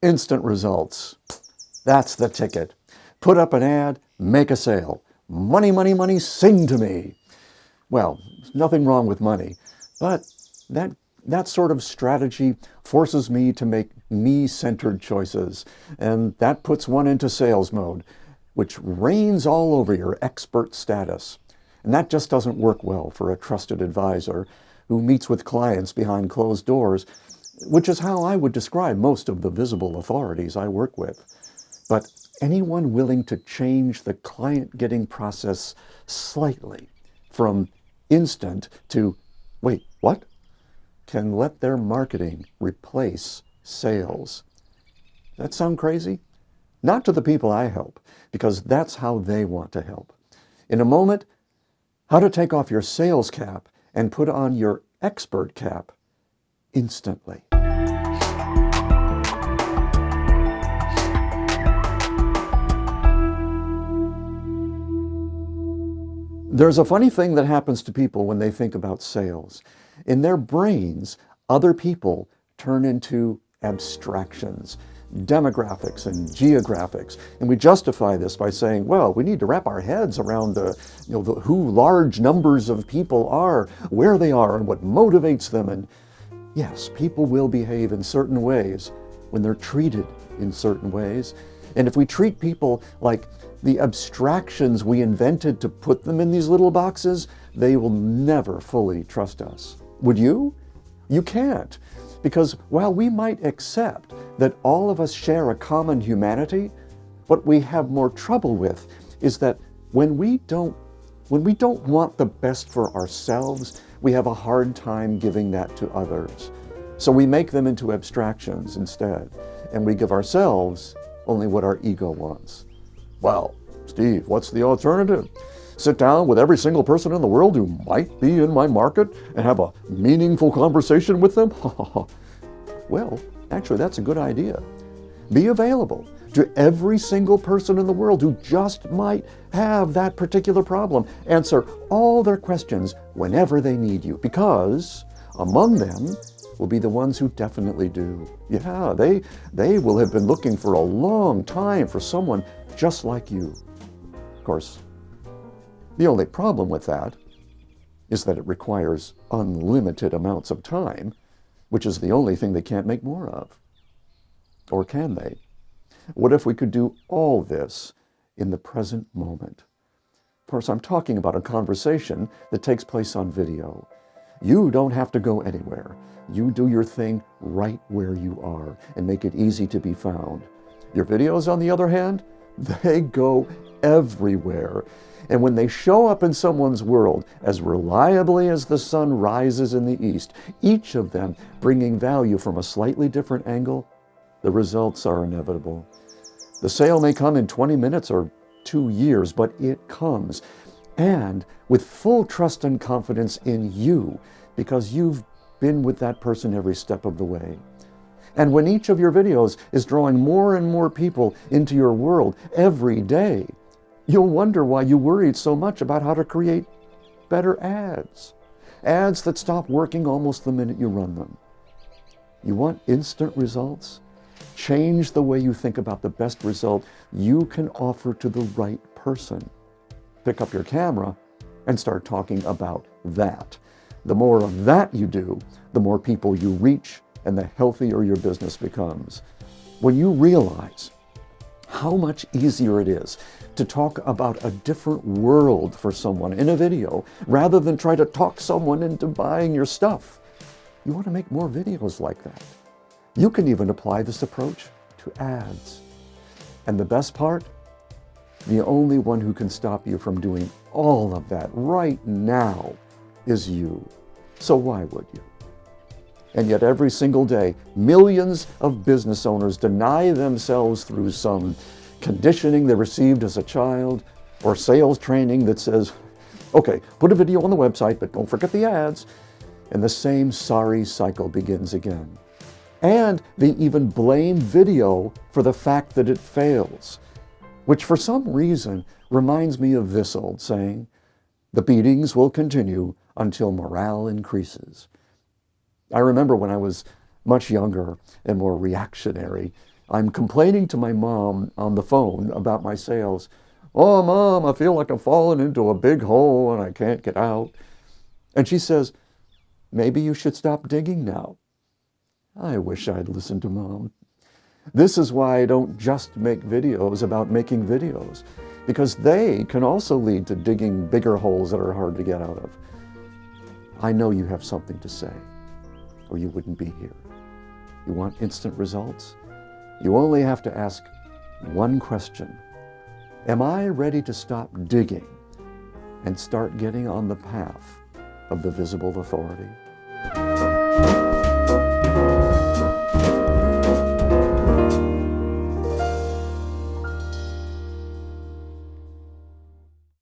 Instant results. That's the ticket. Put up an ad, make a sale. Money, money, money, sing to me. Well, nothing wrong with money, but that sort of strategy forces me to make me-centered choices, and that puts one into sales mode, which reigns all over your expert status. And that just doesn't work well for a trusted advisor who meets with clients behind closed doors, which is how I would describe most of the visible authorities I work with. But anyone willing to change the client-getting process slightly from instant to, wait, what? Can let their marketing replace sales. That sound crazy? Not to the people I help, because that's how they want to help. In a moment, how to take off your sales cap and put on your expert cap instantly. There's a funny thing that happens to people when they think about sales. In their brains, other people turn into abstractions, demographics and geographics. And we justify this by saying, well, we need to wrap our heads around who large numbers of people are, where they are, and what motivates them. And yes, people will behave in certain ways when they're treated in certain ways. And if we treat people like the abstractions we invented to put them in these little boxes, they will never fully trust us. Would you? You can't. Because while we might accept that all of us share a common humanity, what we have more trouble with is that when we don't want the best for ourselves, we have a hard time giving that to others. So we make them into abstractions instead, and we give ourselves only what our ego wants. Well, Steve, what's the alternative? Sit down with every single person in the world who might be in my market and have a meaningful conversation with them? Well, actually, that's a good idea. Be available to every single person in the world who just might have that particular problem. Answer all their questions whenever they need you, because among them will be the ones who definitely do. Yeah, they will have been looking for a long time for someone just like you. Of course, the only problem with that is that it requires unlimited amounts of time, which is the only thing they can't make more of. Or can they? What if we could do all this in the present moment? Of course, I'm talking about a conversation that takes place on video. You don't have to go anywhere. You do your thing right where you are and make it easy to be found. Your videos, on the other hand, they go everywhere. And when they show up in someone's world as reliably as the sun rises in the east, each of them bringing value from a slightly different angle, the results are inevitable. The sale may come in 20 minutes or 2 years, but it comes. And with full trust and confidence in you, because you've been with that person every step of the way. And when each of your videos is drawing more and more people into your world every day, you'll wonder why you worried so much about how to create better ads. Ads that stop working almost the minute you run them. You want instant results? Change the way you think about the best result you can offer to the right person. Pick up your camera and start talking about that. The more of that you do, the more people you reach and the healthier your business becomes. When you realize how much easier it is to talk about a different world for someone in a video rather than try to talk someone into buying your stuff, you want to make more videos like that. You can even apply this approach to ads. And the best part, the only one who can stop you from doing all of that right now is you. So why would you? And yet every single day, millions of business owners deny themselves through some conditioning they received as a child or sales training that says, okay, put a video on the website, but don't forget the ads. And the same sorry cycle begins again. And they even blame video for the fact that it fails, which for some reason reminds me of this old saying, the beatings will continue until morale increases. I remember when I was much younger and more reactionary, I'm complaining to my mom on the phone about my sales. Oh, Mom, I feel like I'm falling into a big hole and I can't get out. And she says, maybe you should stop digging now. I wish I'd listened to Mom. This is why I don't just make videos about making videos, because they can also lead to digging bigger holes that are hard to get out of. I know you have something to say, or you wouldn't be here. You want instant results? You only have to ask one question. Am I ready to stop digging and start getting on the path of the visible authority?